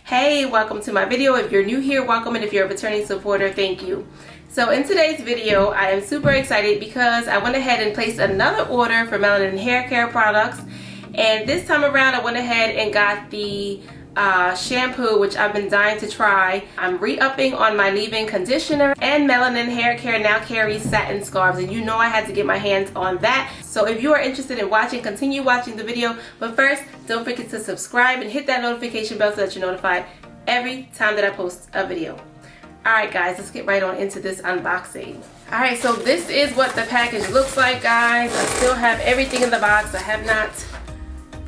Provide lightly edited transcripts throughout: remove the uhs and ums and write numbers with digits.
Hey, welcome to my video. If you're new here, welcome, and if you're a returning supporter, thank you. So in today's video, I am super excited because I went ahead and placed another order for Melanin Haircare products, and this time around I went ahead and got the shampoo, which I've been dying to try. I'm re-upping on my leave-in conditioner, and Melanin Haircare now carries satin scarves, and you know I had to get my hands on that. So if you are interested in watching, continue watching the video, but first don't forget to subscribe and hit that notification bell so that you're notified every time that I post a video. Alright guys, let's get right on into this unboxing. Alright, so this is what the package looks like, guys. I still have everything in the box. I have not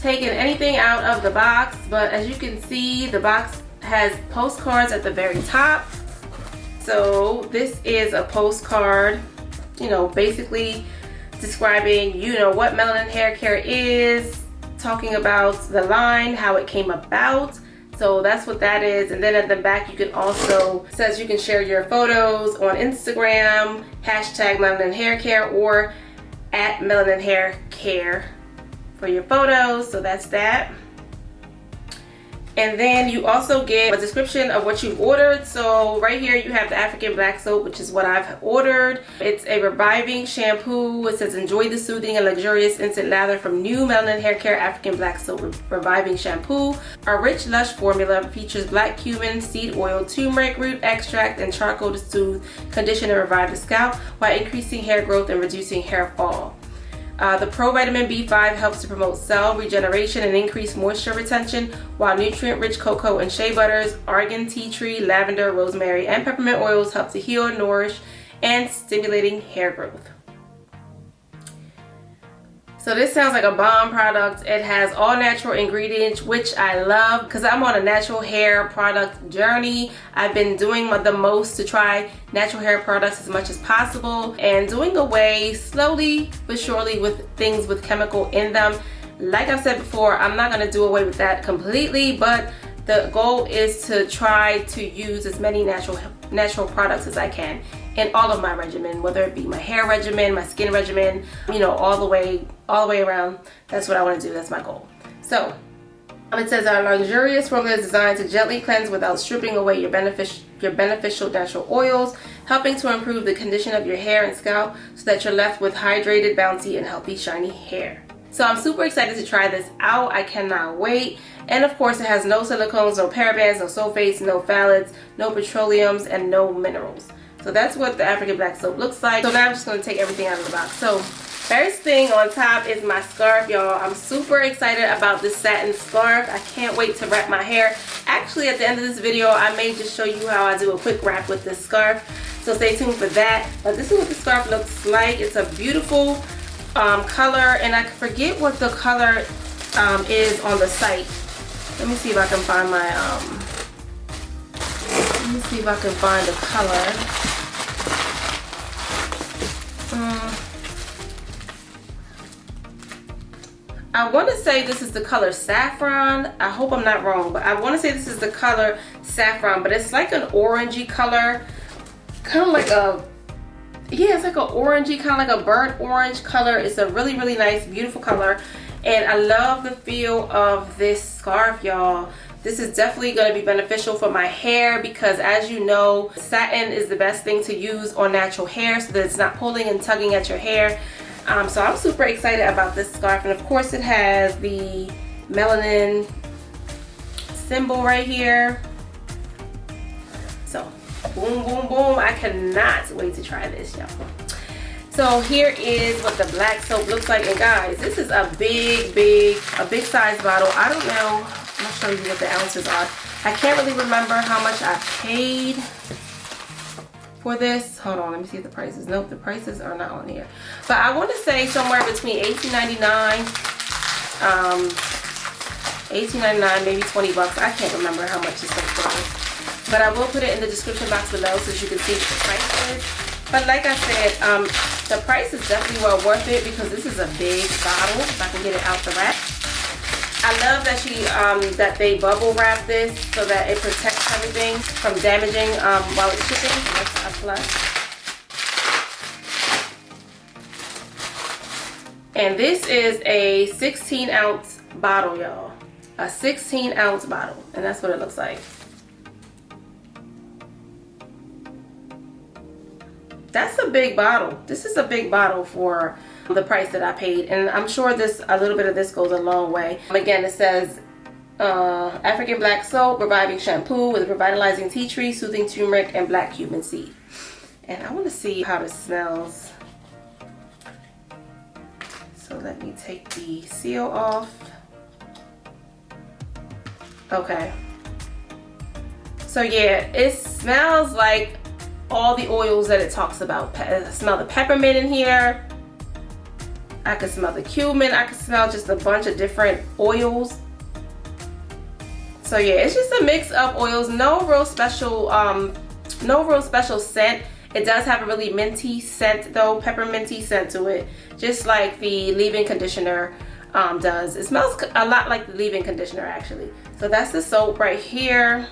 taken anything out of the box, but as you can see, the box has postcards at the very top. So this is a postcard, you know, basically describing, you know, what Melanin Haircare is, talking about the line, how it came about. So that's what that is. And then at the back you can also, says you can share your photos on Instagram, hashtag Melanin Haircare or at Melanin Haircare for your photos. So that's that. And then you also get a description of what you've ordered. So right here you have the African black soap, which is what I've ordered. It's a reviving shampoo. It says enjoy the soothing and luxurious instant lather from new Melanin Haircare African black soap reviving shampoo. Our rich lush formula features black cumin, seed oil, turmeric root extract, and charcoal to soothe, condition, and revive the scalp while increasing hair growth and reducing hair fall. The provitamin B5 helps to promote cell regeneration and increase moisture retention, while nutrient-rich cocoa and shea butters, argan, tea tree, lavender, rosemary, and peppermint oils help to heal, nourish, and stimulating hair growth. So this sounds like a bomb product. It has all natural ingredients, which I love because I'm on a natural hair product journey. I've been doing the most to try natural hair products as much as possible and doing away slowly but surely with things with chemical in them. Like I've said before, I'm not going to do away with that completely, but the goal is to try to use as many natural products as I can in all of my regimen, whether it be my hair regimen, my skin regimen, you know, all the way around. That's what I want to do. That's my goal. So it says our luxurious formula is designed to gently cleanse without stripping away your beneficial natural oils, helping to improve the condition of your hair and scalp so that you're left with hydrated, bouncy, and healthy, shiny hair. So I'm super excited to try this out. I cannot wait. And of course it has no silicones, no parabens, no sulfates, no phthalates, no petroleums, and no minerals. So that's what the African black soap looks like. So now I'm just going to take everything out of the box. So first thing on top is my scarf, y'all. I'm super excited about this satin scarf. I can't wait to wrap my hair. Actually, at the end of this video, I may just show you how I do a quick wrap with this scarf. So stay tuned for that. But this is what the scarf looks like. It's a beautiful color, and I forget what the color is on the site. Let me see if I can find my let me see if I can find the color. I want to say this is the color saffron. I hope I'm not wrong, but I want to say this is the color saffron, but it's like an orangey color, kind of like a, yeah, it's like an orangey, kind of like a burnt orange color. It's a really, really nice, beautiful color, and I love the feel of this scarf, y'all. This is definitely going to be beneficial for my hair because, as you know, satin is the best thing to use on natural hair so that it's not pulling and tugging at your hair. So I'm super excited about this scarf, and of course it has the melanin symbol right here. So boom, boom, boom. I cannot wait to try this, y'all. So here is what the black soap looks like, and guys, this is a big size bottle. I don't know, I'll show you what the ounces are. I can't really remember how much I paid for this. Hold on, let me see if the prices. Nope, the prices are not on here. But I want to say somewhere between $18.99, maybe 20 bucks. I can't remember how much this stuff was. But I will put it in the description box below so you can see what the price is. But like I said, the price is definitely well worth it because this is a big bottle. If I can get it out the wrap. I love that that they bubble wrap this so that it protects everything from damaging while it's shipping. That's a plus. And this is a 16-ounce bottle, y'all. a 16-ounce bottle, and that's what it looks like. That's a big bottle. This is a big bottle for the price that I paid, and I'm sure a little bit of this goes a long way. Again, it says African black soap, reviving shampoo with revitalizing tea tree, soothing turmeric, and black cumin seed. And I want to see how this smells. So let me take the seal off. Okay. So yeah, it smells like all the oils that it talks about. I smell the peppermint in here. I can smell the cumin. I can smell just a bunch of different oils. So yeah, it's just a mix of oils. No real special scent. It does have a really minty scent though, pepperminty scent to it, just like the leave-in conditioner does. It smells a lot like the leave-in conditioner actually. So that's the soap right here.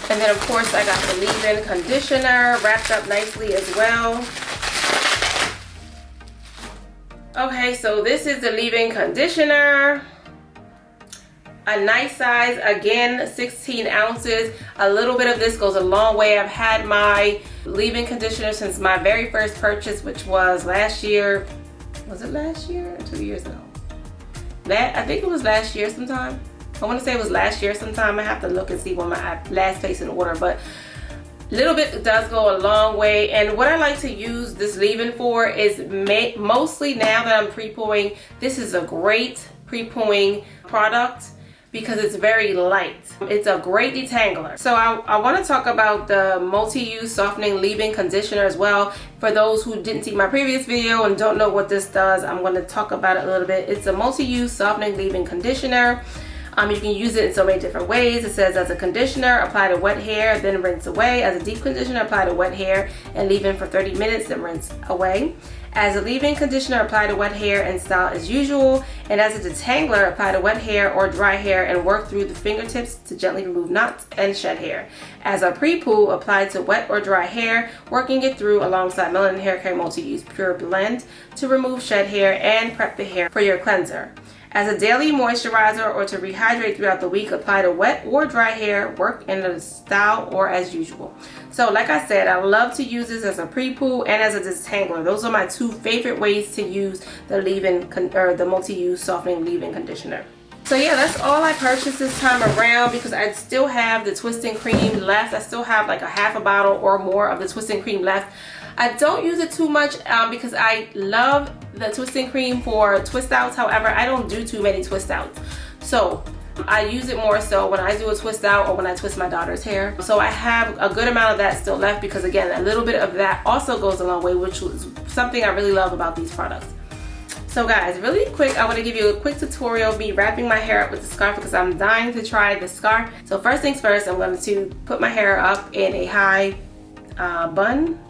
And then of course I got the leave-in conditioner wrapped up nicely as well. Okay, so this is the leave-in conditioner. A nice size, again, 16 ounces. A little bit of this goes a long way. I've had my leave-in conditioner since my very first purchase, which was last year. Was it last year or 2 years ago? I think it was last year sometime. I want to say it was last year sometime. I have to look and see when my last placed an order, but a little bit does go a long way. And what I like to use this leave-in for is mostly now that I'm pre-pooing, this is a great pre-pooing product because it's very light. It's a great detangler. So I want to talk about the multi-use softening leave-in conditioner as well. For those who didn't see my previous video and don't know what this does, I'm going to talk about it a little bit. It's a multi-use softening leave-in conditioner. You can use it in so many different ways. It says as a conditioner, apply to wet hair, then rinse away. As a deep conditioner, apply to wet hair and leave in for 30 minutes, then rinse away. As a leave-in conditioner, apply to wet hair and style as usual. And as a detangler, apply to wet hair or dry hair and work through the fingertips to gently remove knots and shed hair. As a pre-poo, apply to wet or dry hair, working it through alongside Melanin Haircare Multi-Use Pure Blend to remove shed hair and prep the hair for your cleanser. As a daily moisturizer or to rehydrate throughout the week, apply to wet or dry hair, work in the style or as usual. So like I said, I love to use this as a pre-poo and as a detangler. Those are my two favorite ways to use the leave-in or the multi-use softening leave-in conditioner. So yeah, that's all I purchased this time around because I still have the twisting cream left. I still have like a half a bottle or more of the twisting cream left. I don't use it too much because I love the twisting cream for twist outs. However, I don't do too many twist outs. So I use it more so when I do a twist out or when I twist my daughter's hair. So I have a good amount of that still left because again, a little bit of that also goes a long way, which is something I really love about these products. So guys, really quick, I want to give you a quick tutorial of me wrapping my hair up with the scarf because I'm dying to try the scarf. So first things first, I'm going to put my hair up in a high bun.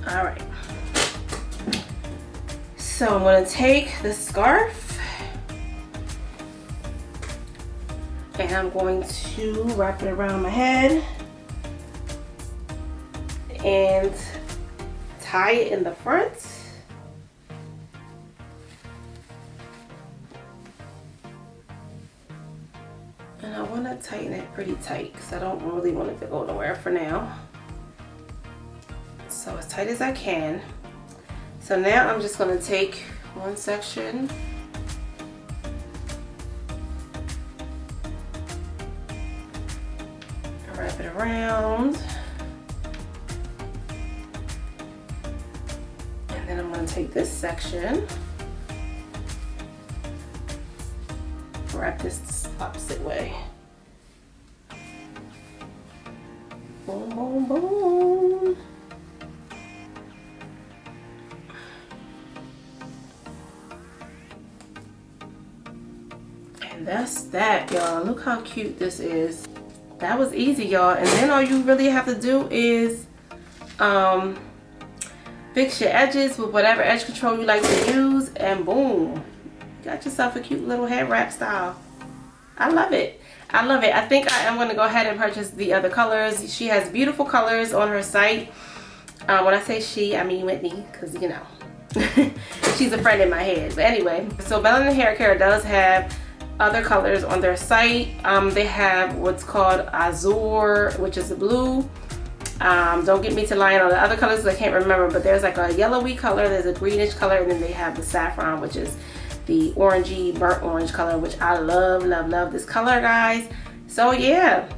All right. So I'm going to take the scarf and I'm going to wrap it around my head and tie it in the front. And I want to tighten it pretty tight because I don't really want it to go nowhere for now. So as tight as I can. So now I'm just going to take one section and wrap it around. And then I'm going to take this section, wrap this opposite way. Boom, boom, boom. And that's that, y'all. Look how cute this is. that was easy, y'all. And then all you really have to do is fix your edges with whatever edge control you like to use, and boom, you got yourself a cute little head wrap style. I love it. I love it. I think I am going to go ahead and purchase the other colors. She has beautiful colors on her site. When I say she, I mean Whitney, because you know she's a friend in my head. But anyway, so Melanin Haircare does have other colors on their site. They have what's called Azure, which is the blue. Don't get me to lying on the other colors, I can't remember, but there's like a yellowy color, there's a greenish color, and then they have the saffron, which is the orangey, burnt orange color, which I love, love, love this color, guys. So yeah,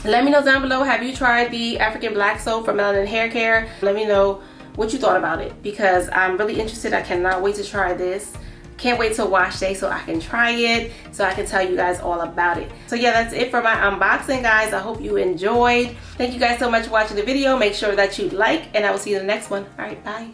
let me know down below, have you tried the African Black Soap from Melanin Haircare? Let me know what you thought about it, because I'm really interested. I cannot wait to try this. Can't wait till wash day so I can try it, so I can tell you guys all about it. So yeah, that's it for my unboxing, guys. I hope you enjoyed. Thank you guys so much for watching the video. Make sure that you like, and I will see you in the next one. All right, bye.